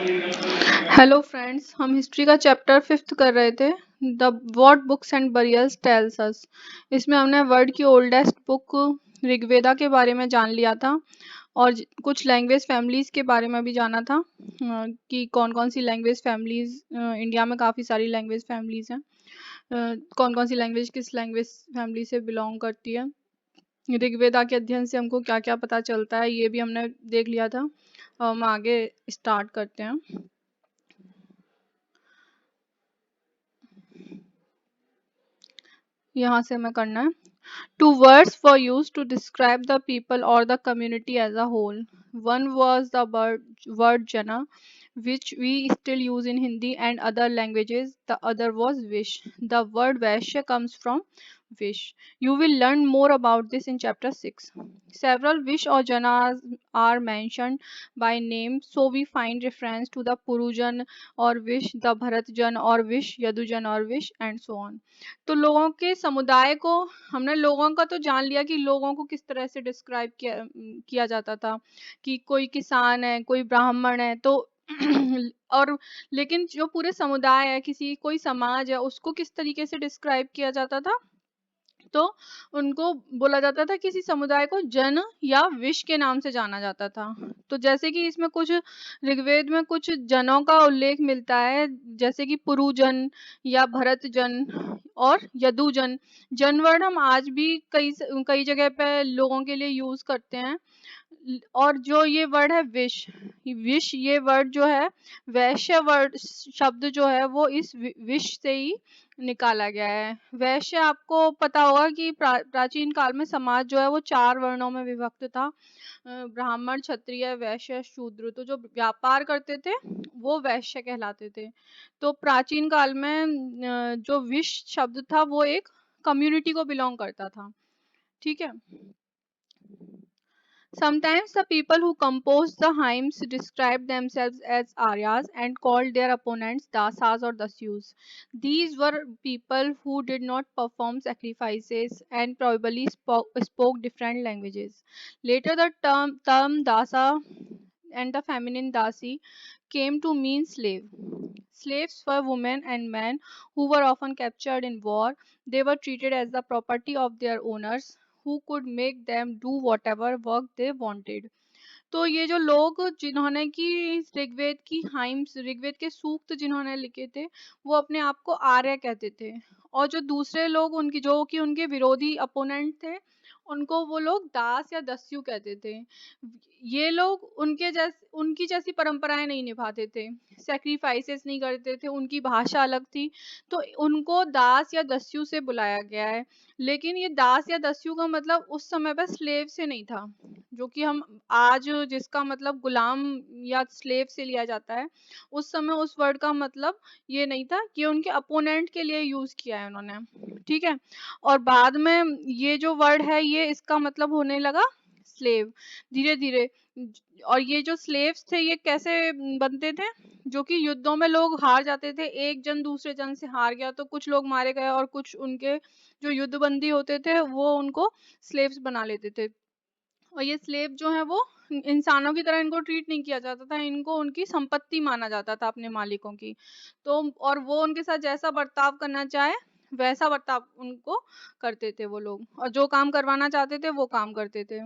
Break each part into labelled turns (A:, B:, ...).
A: Hello friends, हम history का chapter 5th कर रहे थे। The what books and burials tells us. इसमें हमने वर्ल्ड की ओल्डेस्ट बुक ऋग्वेदा के बारे में जान लिया था और कुछ लैंग्वेज फैमिलीज के बारे में भी जाना था कि कौन कौन सी लैंग्वेज फैमिलीज इंडिया में काफ़ी सारी लैंग्वेज फैमिलीज हैं। कौन कौन सी लैंग्वेज किस लैंग्वेज फैमिली से बिलोंग करती है। ऋग्वेदा के अध्ययन से हमको क्या क्या पता चलता है ये भी हमने देख लिया था। हम आगे स्टार्ट करते हैं। यहाँ से हमें करना है। Two words were used to describe the people or the community as a whole. One was the word jana, which we still use in Hindi and other languages. The other was wish. The word vaishya comes from wish. You will learn more about this in chapter 6. Several wish or janas are mentioned by name, so we find reference to the Purujan or wish, the Bharatjan or wish, Yadujan or wish, and so on. तो लोगों के समुदाय को हमने लोगों का तो जान लिया कि लोगों को किस तरह से डिस्क्राइब किया जाता था कि कोई किसान है, कोई ब्राह्मण है, तो और लेकिन जो पूरे समुदाय है, किसी कोई समाज है, उसको किस तरीके से डिस्क्राइब किया जाता था। तो उनको बोला जाता था, किसी समुदाय को जन या विश के नाम से जाना जाता था। तो जैसे कि इसमें कुछ ऋग्वेद में कुछ जनों का उल्लेख मिलता है, जैसे कि पुरुजन या भरत जन और यदुजन। जन वर्ड हम आज भी कई कई जगह पे लोगों के लिए यूज करते हैं। और जो ये वर्ड है विश, विश ये वर्ड जो है, वैश्य वर्ड शब्द जो है वो इस विश से ही निकाला गया है। वैश्य आपको पता होगा कि प्राचीन काल में समाज जो है वो 4 वर्णों में विभक्त था। ब्राह्मण, क्षत्रिय, वैश्य, शूद्र। तो जो व्यापार करते थे वो वैश्य कहलाते थे। तो प्राचीन काल में जो विश शब्द था वो एक कम्युनिटी को बिलोंग करता था। ठीक है। Sometimes the people who composed the hymns described themselves as Aryas and called their opponents Dasas or Dasyus. These were people who did not perform sacrifices and probably spoke different languages. Later, the term Dasa and the feminine Dasi came to mean slave. Slaves were women and men who were often captured in war. They were treated as the property of their owners, who could make them do whatever work they wanted. तो ये जो लोग जिन्होंने कि ऋग्वेद की hymns, Rigveda के सूक्त जिन्होंने लिखे थे, वो अपने आप को आर्य कहते थे। और जो दूसरे लोग उनकी जो कि उनके विरोधी अपोनेंट थे, उनको वो लोग दास या दस्यु कहते थे। ये लोग उनकी जैसी परंपराएं नहीं निभाते थे, सेक्रीफाइसेस नहीं करते थे, उनकी भाषा अलग थी, तो उनको दास या दस्यु से बुलाया गया है। लेकिन ये दास या दस्यु का मतलब उस समय पर स्लेव से नहीं था, जो कि हम आज जिसका मतलब गुलाम या स्लेव से लिया जाता है। उस समय उस वर्ड का मतलब ये नहीं था, कि उनके अपोनेंट के लिए यूज किया है उन्होंने। ठीक है। और बाद में ये जो वर्ड है ये इसका मतलब होने लगा स्लेव धीरे धीरे। और ये जो स्लेव्स थे ये कैसे बनते थे, जो कि युद्धों में लोग हार जाते थे, एक जन दूसरे जन से हार गया तो कुछ लोग मारे गए और कुछ उनके जो युद्धबंदी होते थे वो उनको स्लेव्स बना लेते थे। और ये स्लेव जो है वो इंसानों की तरह इनको ट्रीट नहीं किया जाता था, इनको उनकी संपत्ति माना जाता था अपने मालिकों की। तो और वो उनके साथ जैसा बर्ताव करना चाहे वैसा बर्ताव उनको करते थे वो लोग, और जो काम करवाना चाहते थे वो काम करते थे।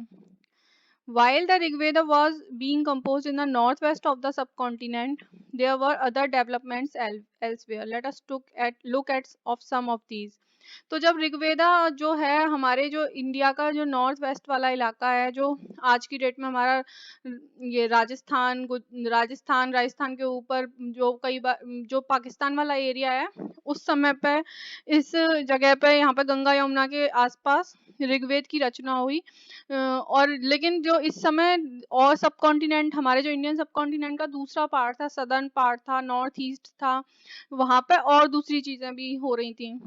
A: While the Rigveda was being composed in the northwest of the subcontinent, there were other developments elsewhere. Let us look at of some of these. तो जब ऋग्वेदा जो है हमारे जो इंडिया का जो नॉर्थ वेस्ट वाला इलाका है, जो आज की डेट में हमारा ये राजस्थान के ऊपर जो कई बार जो पाकिस्तान वाला एरिया है, उस समय पे इस जगह पे यहाँ पे गंगा यमुना के आसपास ऋग्वेद की रचना हुई। और लेकिन जो इस समय और सब कॉन्टिनेंट, हमारे जो इंडियन सब कॉन्टिनेंट का दूसरा पार्ट था, सदर्न पार्ट था, नॉर्थ ईस्ट था, वहां पे और दूसरी चीजें भी हो रही थी।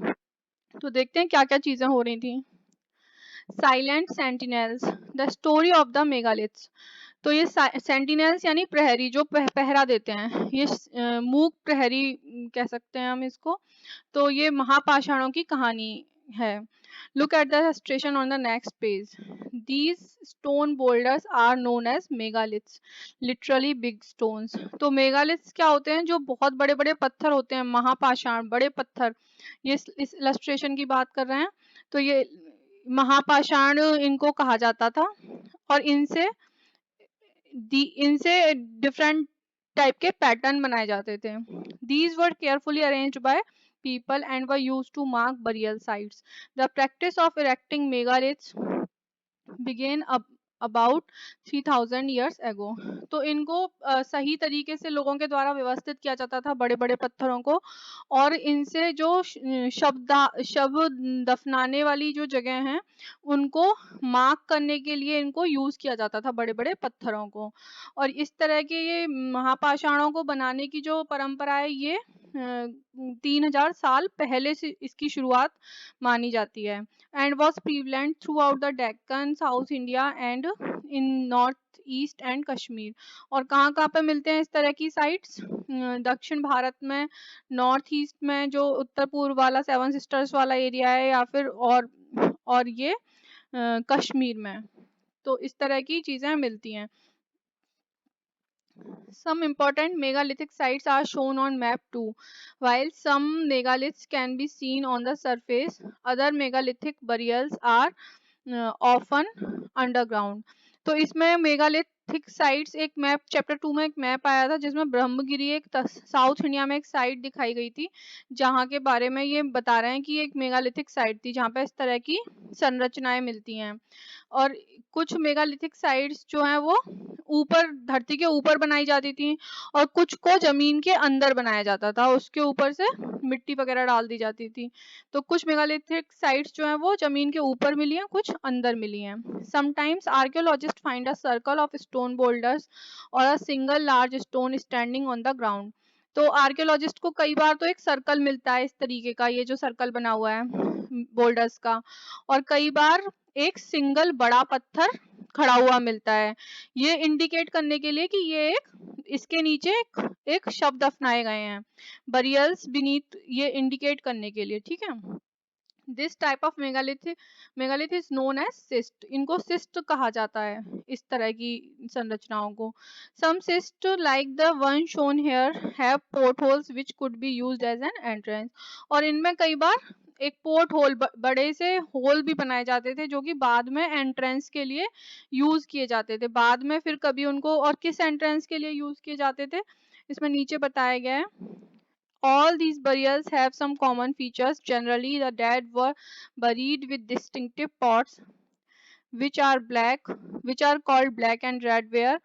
A: तो देखते हैं क्या क्या चीजें हो रही थी। Silent sentinels, the story of the megaliths. तो ये सेंटिनल्स यानी प्रहरी, जो पहरा देते हैं, ये मूक प्रहरी कह सकते हैं हम इसको। तो ये महापाषाणों की कहानी है. Look at the illustration on the next page. These stone boulders are known as megaliths, literally big stones. तो मेगालिथ्स क्या होते हैं? जो बहुत बड़े बड़े पत्थर होते हैं, महापाषाण बड़े पत्थर. ये इस illustration की बात कर रहे हैं. तो ये महापाषाण इनको कहा जाता था, और इनसे डिफरेंट टाइप के पैटर्न बनाए जाते थे. These were carefully arranged by people and were used to mark burial sites. The practice of erecting megaliths began about 3000 years ago. तो इनको सही तरीके से लोगों के द्वारा व्यवस्थित किया जाता था, बड़े बड़े पत्थरों को, और इनसे जो शव दफनाने वाली जो जगह हैं उनको मार्क करने के लिए इनको यूज किया जाता था, बड़े बड़े पत्थरों को. और इस तरह के ये महापाषाणों को बनाने की जो परंपरा है, ये 3000 साल पहले से इसकी शुरुआत मानी जाती है. And was prevalent throughout the Deccan, South India and in North East and Kashmir. और कहाँ कहाँ पे मिलते हैं इस तरह की साइट्स? दक्षिण भारत में, नॉर्थ ईस्ट में जो उत्तर पूर्व वाला सेवन सिस्टर्स वाला एरिया है, या फिर और ये कश्मीर में. तो इस तरह की चीजें मिलती हैं. Some important megalithic sites are shown on map too. While some megaliths can be seen on the surface, other megalithic burials are often underground. तो इसमें मेगालिथिक साइट्स, एक मैप चैप्टर 2 में एक मैप आया था जिसमें ब्रह्मगिरी एक साउथ इंडिया में एक साइट दिखाई गई थी, जहाँ के बारे में ये बता रहे हैं कि एक मेगालिथिक साइट थी जहाँ पे इस तरह की संरचनाएं मिलती हैं. और कुछ मेगालिथिक साइट्स जो हैं वो ऊपर, धरती के ऊपर बनाई जाती थी, और कुछ को जमीन के अंदर बनाया जाता था, उसके ऊपर से मिट्टी वगैरह डाल दी जाती थी. तो कुछ मेगालिथिक साइट्स जो हैं वो जमीन के ऊपर मिली हैं, कुछ अंदर मिली हैं. Sometimes archaeologists find a circle of stone boulders और a single large stone standing on the ground. तो आर्कियोलॉजिस्ट को कई बार तो एक सर्कल मिलता है इस तरीके का, ये जो सर्कल बना हुआ है बोल्डर्स का, और कई बार एक सिंगल बड़ा पत्थर खड़ा हुआ मिलता है, ये इंडिकेट करने के लिए कि ये इसके नीचे एक शव दफनाए गए हैं, बरियल्स बीनीथ, ये इंडिकेट करने के लिए. ठीक है. This type of megalith is known as cist. इनको सिस्ट कहा जाता है, इस तरह की संरचनाओं को. Some cist like the one shown here have port holes which could be used as an entrance. और इनमें कई बार एक पोर्ट होल, बड़े से होल भी बनाए जाते थे जो कि बाद में एंट्रेंस के लिए यूज किए जाते थे. बाद में फिर कभी उनको, और किस एंट्रेंस के लिए यूज किए जाते थे इसमें नीचे बताया गया है. All these burials have some common features. Generally, the dead were buried with distinctive pots, which are black, which are called black and red ware.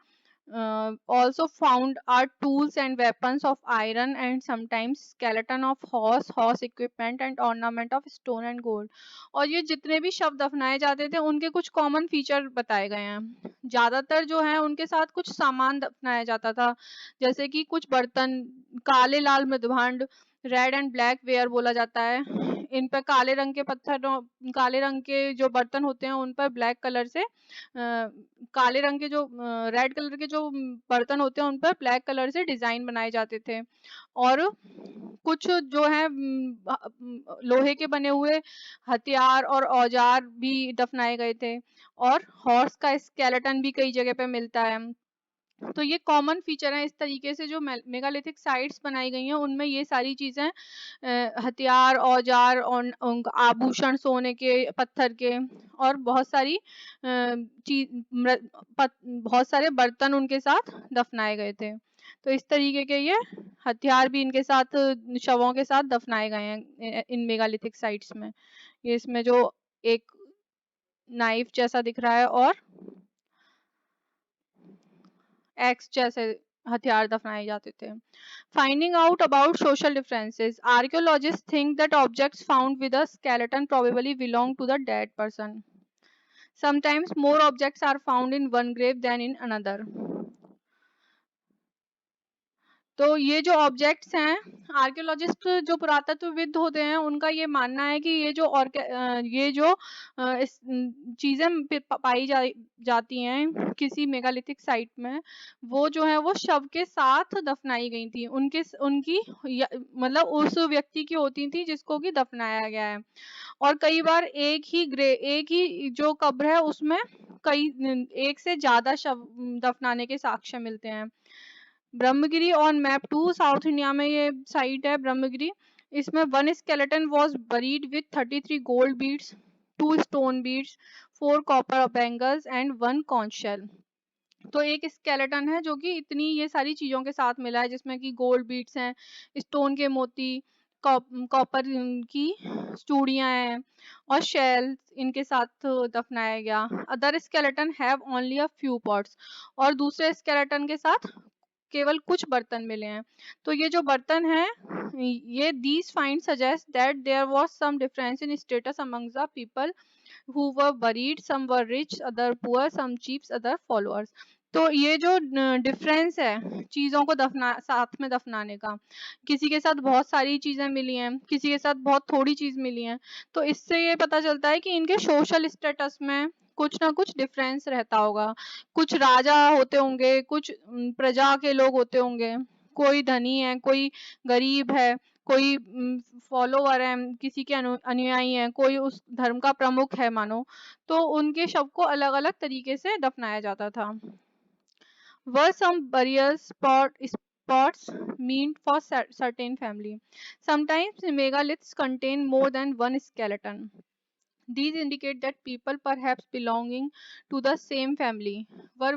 A: Also found are tools and weapons of iron, and sometimes skeleton of horse equipment and ornament of stone and gold. और ये जितने भी शव दफनाए जाते थे उनके कुछ common feature बताए गए हैं. ज्यादातर जो है उनके साथ कुछ सामान दफनाया जाता था, जैसे कि कुछ बर्तन, काले लाल मृदभांड, रेड एंड ब्लैक वेयर बोला जाता है. इन पर काले रंग के पत्थरों, काले रंग के जो बर्तन होते हैं उन पर ब्लैक कलर से, काले रंग के जो रेड कलर के जो बर्तन होते हैं उन पर ब्लैक कलर से डिजाइन बनाए जाते थे. और कुछ जो है लोहे के बने हुए हथियार और औजार भी दफनाए गए थे, और हॉर्स का स्केलेटन भी कई जगह पे मिलता है. तो ये कॉमन फीचर है. इस तरीके से जो मेगालिथिक साइट्स बनाई गई हैं उनमें ये सारी चीजें, हथियार, औजार और आभूषण सोने के, पत्थर के, और बहुत सारी चीज, बहुत सारे बर्तन उनके साथ दफनाए गए थे. तो इस तरीके के ये हथियार भी इनके साथ, शवों के साथ दफनाए गए हैं इन मेगालिथिक साइट्स में. ये इसमें जो एक नाइफ जैसा दिख रहा है और एक्स जैसे हथियार दफनाए जाते थे. Finding out about social differences. Archaeologists think that objects found with a skeleton probably belong to the dead person. Sometimes more objects are found in one grave than in another. तो ये जो objects हैं, archaeologist जो पुरातत्वविद होते हैं उनका ये मानना है कि ये जो चीजें पाई जाती हैं किसी मेगालिथिक साइट में, वो जो है वो शव के साथ दफनाई गई थी, उनकी मतलब उस व्यक्ति की होती थी जिसको कि दफनाया गया है। और कई बार एक ही जो कब्र है उसमें कई एक से ज्यादा शव दफनाने के साक्ष्य मिलते हैं। Brahmagiri on map 2, South India में ये साइट है ब्रह्मगिरी। इसमें one skeleton was buried with 33 gold beads, 2 stone beads, 4 copper bangles and 1 conch shell. तो एक स्केलेटन है जो कि इतनी ये सारी चीजों के साथ मिला है, जिसमें कि गोल्ड बीड्स हैं, स्टोन के मोती, कॉपर की चूड़ियां हैं और शेल इनके साथ दफनाया गया। Other skeleton have only a few pots, और दूसरे स्केलेटन के साथ केवल कुछ बर्तन मिले हैं। तो ये जो बर्तन है, ये these find suggest that there was some difference in status among the people who were buried, some were rich, other poor, some chiefs, other followers। तो ये जो डिफरेंस है चीजों को दफना साथ में दफनाने का, किसी के साथ बहुत सारी चीजें मिली हैं, किसी के साथ बहुत थोड़ी चीज मिली हैं, तो इससे ये पता चलता है कि इनके सोशल स्टेटस में कुछ ना कुछ डिफरेंस रहता होगा। कुछ राजा होते होंगे, कुछ प्रजा के लोग होते होंगे, कोई धनी है, कोई गरीब है, कोई फॉलोवर है, किसी के अनुयायी हैं, कोई उस धर्म का प्रमुख है मानो, तो उनके शव को अलग अलग तरीके से दफनाया जाता था। Were some burial spots meant for certain family? Sometimes megaliths contain more than one skeleton. These indicate that people, perhaps belonging to the same family, were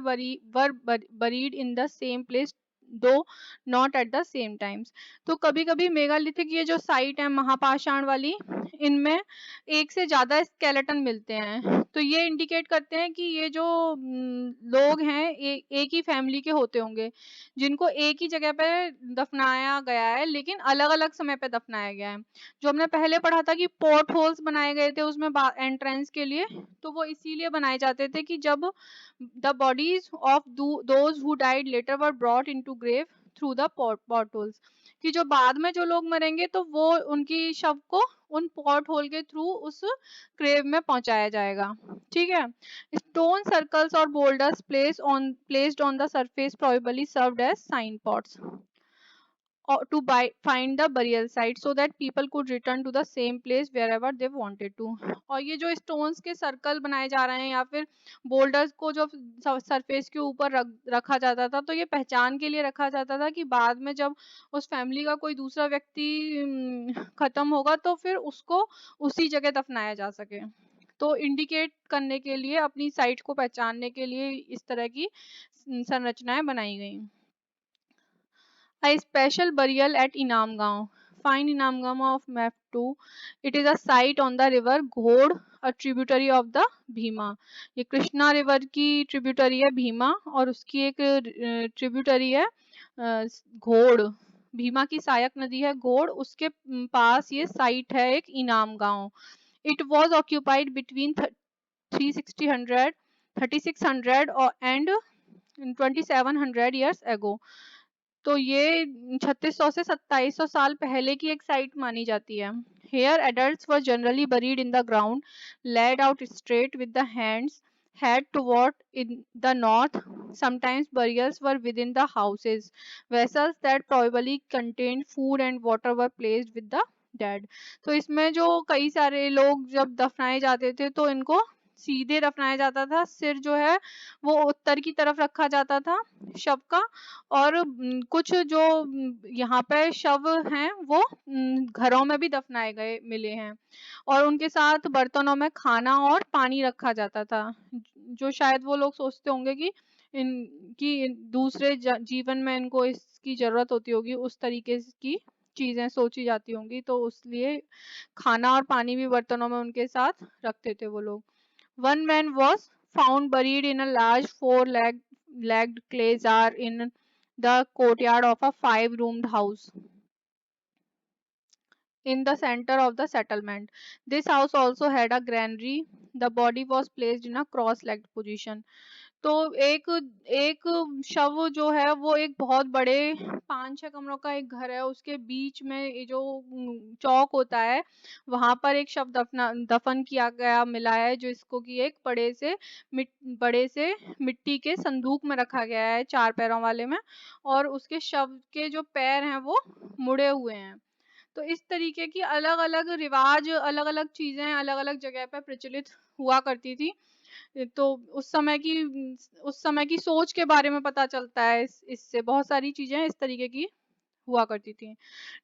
A: buried in the same place, दो not at the same times. तो कभी कभी megalithic ये जो site है महापाषाण वाली, इनमें एक से ज्यादा स्केलेटन मिलते हैं, तो ये इंडिकेट करते हैं कि ये जो लोग हैं एक ही फैमिली के होते होंगे, जिनको एक ही जगह पे दफनाया गया है लेकिन अलग अलग समय पे दफनाया गया है। जो हमने पहले पढ़ा था कि पोर्ट होल्स बनाए गए थे उसमें एंट्रेंस के लिए, तो वो इसीलिए बनाए जाते थे कि जब the bodies of those who died later were brought into grave through the port holes, कि जो बाद में जो लोग मरेंगे तो वो उनकी शव को उन पोर्ट होल के थ्रू उस ग्रेव में पहुंचाया जाएगा। ठीक है। स्टोन सर्कल्स और boulders placed on the surface probably served as signposts to find the burial site so that people could return to the same place wherever they wanted to। और ये जो stones के circle बनाए जा रहे हैं या फिर बोल्डर्स को जो सरफेस के ऊपर रखा जाता था, तो ये पहचान के लिए रखा जाता था कि बाद में जब उस फैमिली का कोई दूसरा व्यक्ति खत्म होगा तो फिर उसको उसी जगह दफनाया जा सके। तो इंडिकेट करने के लिए, अपनी साइट को पहचानने के लिए इस तरह की संरचनाएं बनाई गई। A special burial at Inamgaon. Find Inamgaon of map 2. It is a site on the river Ghod, a tributary of the Bhima। ये कृष्णा रिवर की ट्रिब्यूटरी है भीमा, और उसकी एक ट्रिब्यूटरी है घोड़। भीमा की सहायक नदी है घोड़, उसके पास ये साइट है एक इनाम गांव। It was occupied between 3600 and 2700 years ago। तो ये 3600 से 2700 साल पहले की एक साइट मानी जाती है। Here adults were generally buried in the ground, laid out straight with the hands head toward in the north। Sometimes burials were within the houses। Vessels that probably contained food and water were placed with the dead। तो इसमें जो कई सारे लोग जब दफनाए जाते थे तो इनको सीधे दफनाया जाता था, सिर जो है वो उत्तर की तरफ रखा जाता था शव का, और कुछ जो यहाँ पे शव हैं वो घरों में भी दफनाए गए मिले हैं, और उनके साथ बर्तनों में खाना और पानी रखा जाता था, जो शायद वो लोग सोचते होंगे कि इनकी दूसरे जीवन में इनको इसकी जरूरत होती होगी, उस तरीके की चीजें सोची जाती होंगी, तो उसलिए खाना और पानी भी बर्तनों में उनके साथ रखते थे वो लोग। One man was found buried in a large four-legged clay jar in the courtyard of a five-roomed house in the center of the settlement। This house also had a granary। The body was placed in a cross-legged position। तो एक एक शव जो है वो एक बहुत बड़े 5-6 कमरों का एक घर है, उसके बीच में ये जो चौक होता है, वहां पर एक शव दफन किया गया मिला है, जो इसको कि एक बड़े से मिट्टी के संदूक में रखा गया है, 4 पैरों वाले में, और उसके शव के जो पैर हैं वो मुड़े हुए हैं। तो इस तरीके की अलग अलग रिवाज, अलग अलग चीजें अलग अलग जगह पर प्रचलित हुआ करती थी। तो उस समय की सोच के बारे में पता चलता है, इससे बहुत सारी चीजें इस तरीके की हुआ करती थी।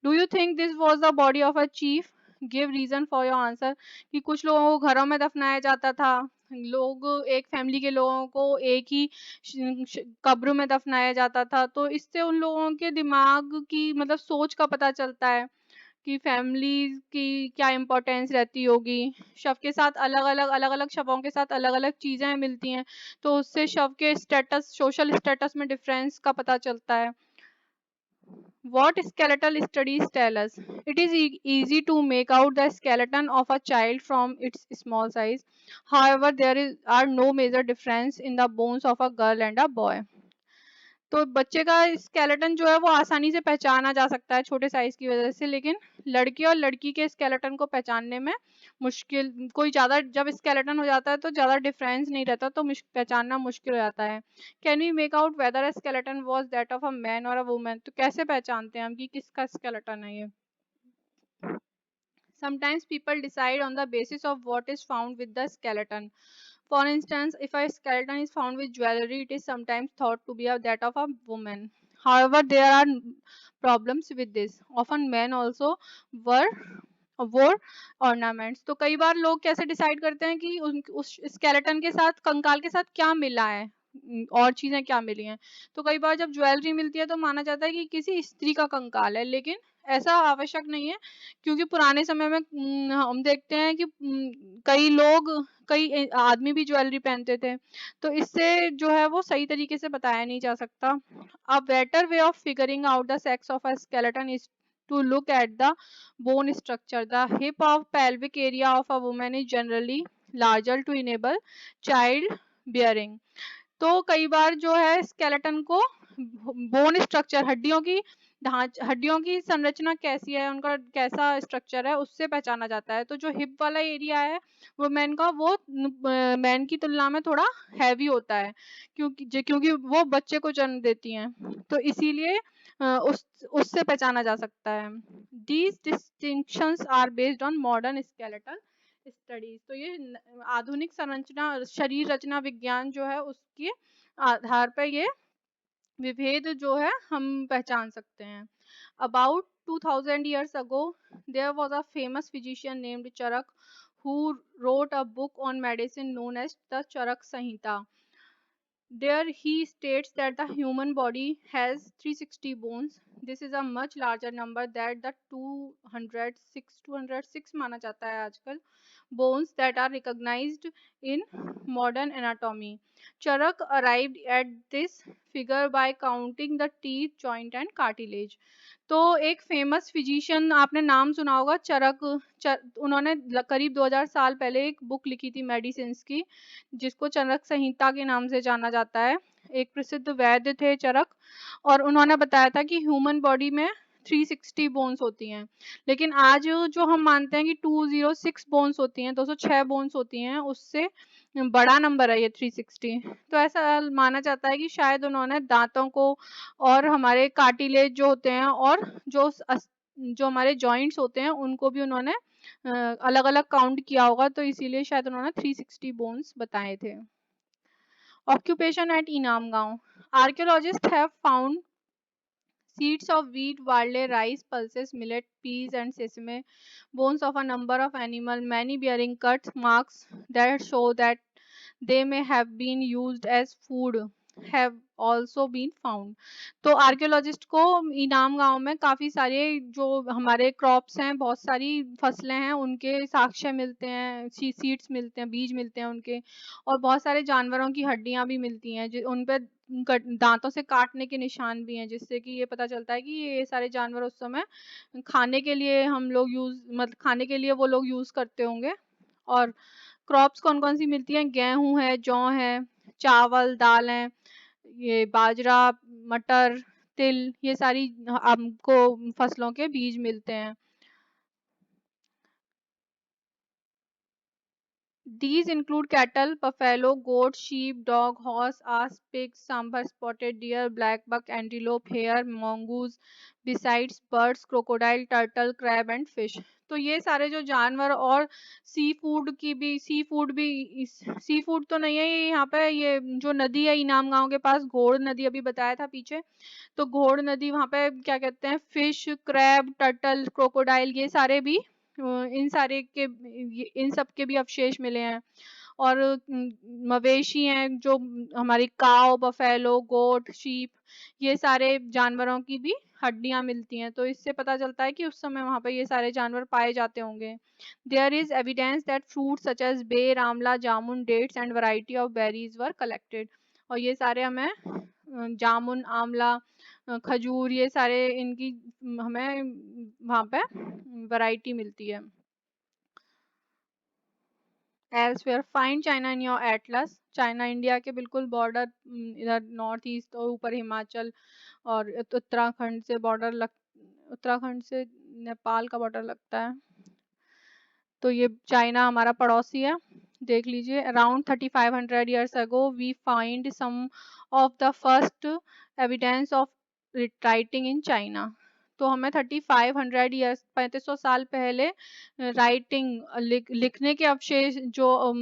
A: Do you think this was the body of a chief? Give reason for your answer. कि कुछ लोगों को घरों में दफनाया जाता था, लोग एक फैमिली के लोगों को एक ही कब्र में दफनाया जाता था, तो इससे उन लोगों के दिमाग की मतलब सोच का पता चलता है कि फैमिली की क्या इम्पोर्टेंस रहती होगी। शव के साथ अलग-अलग शवों के साथ अलग-अलग चीज़ें मिलती हैं, तो उससे शव के स्टेटस, सोशल स्टेटस में डिफरेंस का पता चलता है। What skeletal studies tell us? It is easy to make out the skeleton of a child from its small size. However, are no major difference in the bones of a girl and a boy. तो बच्चे का skeleton जो है वो आसानी से पहचाना जा सकता है छोटे साइज की वजह से, लेकिन लड़के और लड़की के स्केलेटन को पहचानने में मुश्किल, कोई ज़्यादा जब स्केलेटन हो जाता है तो ज़्यादा डिफरेंस नहीं रहता, तो पहचानना मुश्किल हो जाता है। Can we make out whether a skeleton was that of a man और अ वुमन? तो कैसे पहचानते हैं हम कि किसका स्केलेटन है ये? Sometimes people decide on the basis of what is found with the skeleton. For instance, if a skeleton is found with jewelry, it is sometimes thought to be that of a woman. However, there are problems with this. Often men also were wore ornaments. तो कई बार लोग कैसे decide करते हैं कि उस skeleton के साथ, कंकाल के साथ क्या मिला है, और चीजें क्या मिली हैं। तो कई बार जब ज्वेलरी मिलती है तो माना जाता है कि किसी स्त्री का कंकाल है, लेकिन ऐसा आवश्यक नहीं है, क्योंकि पुराने समय में हम देखते हैं कि कई आदमी भी ज्वेलरी पहनते थे, तो इससे जो है वो सही तरीके से बताया नहीं जा सकता। A better way of figuring out the sex of a skeleton is to look at the bone structure. The hip of pelvic area of a woman is generally larger to enable child bearing. तो कई बार जो है skeleton को bone structure, हड्डियों की संरचना कैसी है, उनका कैसा स्ट्रक्चर है, उससे पहचाना जाता है। तो जो हिप वाला एरिया है वो मैन की तुलना में थोड़ा हैवी होता है, क्योंकि वो बच्चे को जन्म देती हैं, तो इसीलिए उससे पहचाना जा सकता है। These distinctions are based on modern skeletal studies. तो ये आधुनिक संरचना, शरीर रचना विज्ञान जो है उसके आधार पर ये विभेद जो है हम पहचान सकते हैं। About 2000 years ago, there was a famous physician named Charak who wrote a book on medicine known as the Charak Samhita. There he states that the human body has 360 bones. This is a much larger number than the 206 माना जाता है आजकल bones that are recognized in modern anatomy. Charak arrived at this figure by counting the teeth, joint and cartilage. तो एक famous physician, आपने नाम सुना होगा उन्होंने करीब 2000 साल पहले एक बुक लिखी थी मेडिसिन की, जिसको चरक संहिता के नाम से जाना जाता है। एक प्रसिद्ध वैद्य थे चरक, और उन्होंने बताया था कि ह्यूमन बॉडी में 360 बोन्स होती हैं, लेकिन आज जो हम मानते हैं कि 206 बोन्स होती हैं, 206 बोन्स होती हैं, उससे बड़ा नंबर है ये 360। तो ऐसा माना जाता है कि शायद उन्होंने दांतों को और हमारे कार्टिलेज जो होते हैं और जो हमारे जॉइंट्स होते हैं उनको भी उन्होंने अलग अलग काउंट किया होगा, तो इसीलिए शायद उन्होंने 360 बोन्स बताए थे। ऑक्यूपेशन एट इनाम गांव। Archaeologist have found seeds of wheat, barley, rice, pulses, millet, peas, and sesame, bones of a number of animals, many bearing cut marks that show that they may have been used as food, have also been found. तो archaeologist को इनाम गांव में काफी सारे जो हमारे crops हैं, बहुत सारी फसलें हैं, उनके साक्ष्य मिलते हैं, सीड्स मिलते हैं, बीज मिलते हैं उनके, और बहुत सारे जानवरों की हड्डियां भी मिलती हैं, उन पे दांतों से काटने के निशान भी हैं, जिससे कि ये पता चलता है कि ये सारे जानवर उस समय खाने के लिए खाने के लिए वो लोग यूज करते होंगे। और क्रॉप्स कौन कौन सी मिलती हैं? गेहूं है, जौ है, चावल, दालें, ये बाजरा, मटर, तिल, ये सारी हमको फसलों के बीज मिलते हैं। These include cattle, buffalo, goat, sheep, dog, horse, ass, pig, sambar, spotted deer, black buck, antelope, hare, mongoose, besides birds, crocodile, turtle, crab and fish. तो ये सारे जो जानवर और सी फूड तो नहीं है ये यहाँ पे, ये जो नदी है इनाम गांव के पास, घोड़ नदी अभी बताया था पीछे, तो घोड़ नदी वहाँ पे क्या कहते हैं, फिश, क्रैब, टर्टल, क्रोकोडाइल, ये सारे भी इन सारे के इन सब के भी अवशेष मिले हैं। और मवेशी हैं जो हमारी काव, बफेलो, गोट, शीप, ये सारे जानवरों की भी हड्डियां मिलती हैं। तो इससे पता चलता है कि उस समय वहां पर ये सारे जानवर पाए जाते होंगे। There is evidence that fruit such as ber, amla, jamun, dates and variety of berries were collected. और ये सारे हमें जामुन, आंवला, खजूर, ये सारे इनकी हमें वहां पे वैरायटी मिलती है। Elsewhere find China in your Atlas. China India के बिल्कुल बॉर्डर, इधर नॉर्थ ईस्ट और ऊपर हिमाचल और उत्तराखंड से बॉर्डर लग, उत्तराखंड से नेपाल का बॉर्डर लगता है। तो ये चाइना हमारा पड़ोसी है, देख लीजिए। Around 3500 years ago we find some of the first evidence of writing in China. तो हमें 3500 ईयर्स, 3500 साल पहले राइटिंग लिखने के अवशेष जो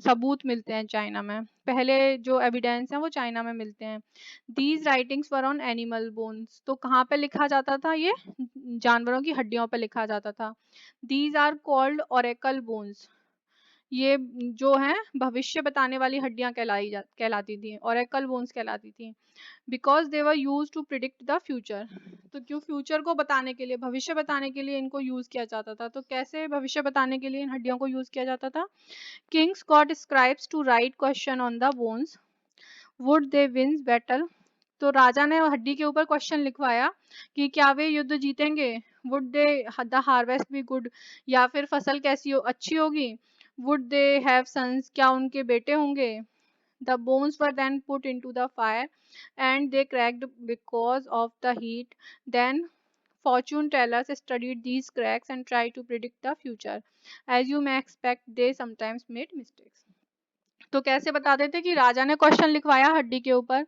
A: सबूत मिलते हैं चाइना में। पहले जो एविडेंस है वो चाइना में मिलते हैं। These writings were on animal bones. तो कहाँ पे लिखा जाता था, ये जानवरों की हड्डियों पे लिखा जाता था। These are called oracle bones. ये जो है भविष्य बताने वाली हड्डियां कहलाती थी, ओरेकल बोन्स कहलाती थी। Because they were use to predict the future. तो क्यों, फ्यूचर को बताने के लिए, भविष्य बताने के लिए इनको यूज किया जाता था। तो कैसे भविष्य बताने के लिए इन हड्डियों को यूज किया जाता था? Kings got scribes to write question on the bones, would they wins battle. तो राजा ने हड्डी के ऊपर क्वेश्चन लिखवाया कि क्या वे युद्ध जीतेंगे, would they the harvest be good, या फिर फसल कैसी अच्छी होगी, वुड दे हैव सन्स, क्या उनके बेटे होंगे। The bones were then put into the fire and they cracked because of the heat. Then fortune tellers studied these cracks and tried to predict the future. As you may expect, they sometimes made mistakes. तो कैसे बताते थे कि राजा ने question लिखवाया हड्डी के ऊपर,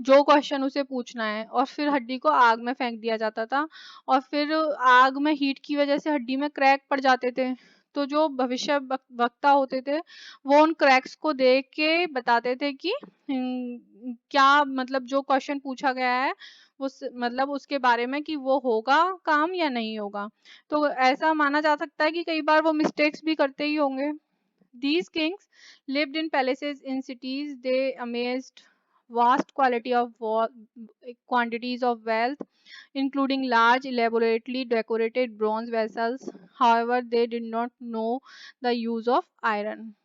A: जो क्वेश्चन उसे पूछना है, और फिर हड्डी को आग में फेंक दिया जाता था, और फिर आग में हीट की वजह से हड्डी में क्रैक पड़ जाते थे। तो जो भविष्य वक्ता होते थे वो उन क्रैक्स को देख के बताते थे कि क्या मतलब जो क्वेश्चन पूछा गया है उस मतलब उसके बारे में कि वो होगा काम या नहीं होगा। तो ऐसा माना जा सकता है कि कई बार वो मिस्टेक्स भी करते ही होंगे। These kings lived in palaces in cities. They amassed vast quantities of wealth, including large, elaborately decorated bronze vessels. However, they did not know the use of iron.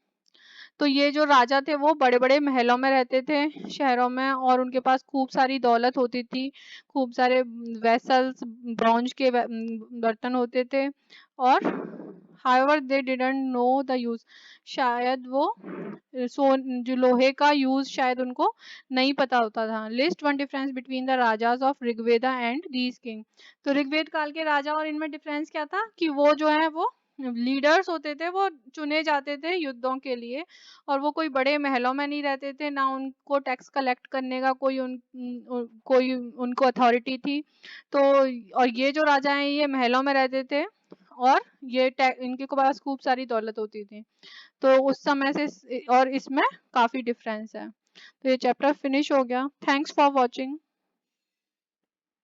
A: तो ये जो राजा थे वो बड़े बड़े महलों में रहते थे शहरों में, और उनके पास खूब सारी दौलत होती थी, खूब सारे वेसल्स, ब्रॉन्ज के बर्तन होते थे, और however they didn't know the use, शायद वो जो लोहे का यूज शायद उनको नहीं पता होता था। List one difference between the rajas of Rigveda and these king. तो ऋग्वेद काल के राजा और इनमें डिफरेंस क्या था कि वो जो है वो लीडर्स होते थे, वो चुने जाते थे युद्धों के लिए, और वो कोई बड़े महलों में नहीं रहते थे, ना उनको टैक्स कलेक्ट करने का कोई उनको अथॉरिटी थी। तो और ये जो राजा हैं ये महलों में रहते थे, और ये इनके पास खूब सारी दौलत होती थी। तो उस समय से और इसमें काफी डिफरेंस है। तो ये चैप्टर फिनिश हो गया। Thanks for watching.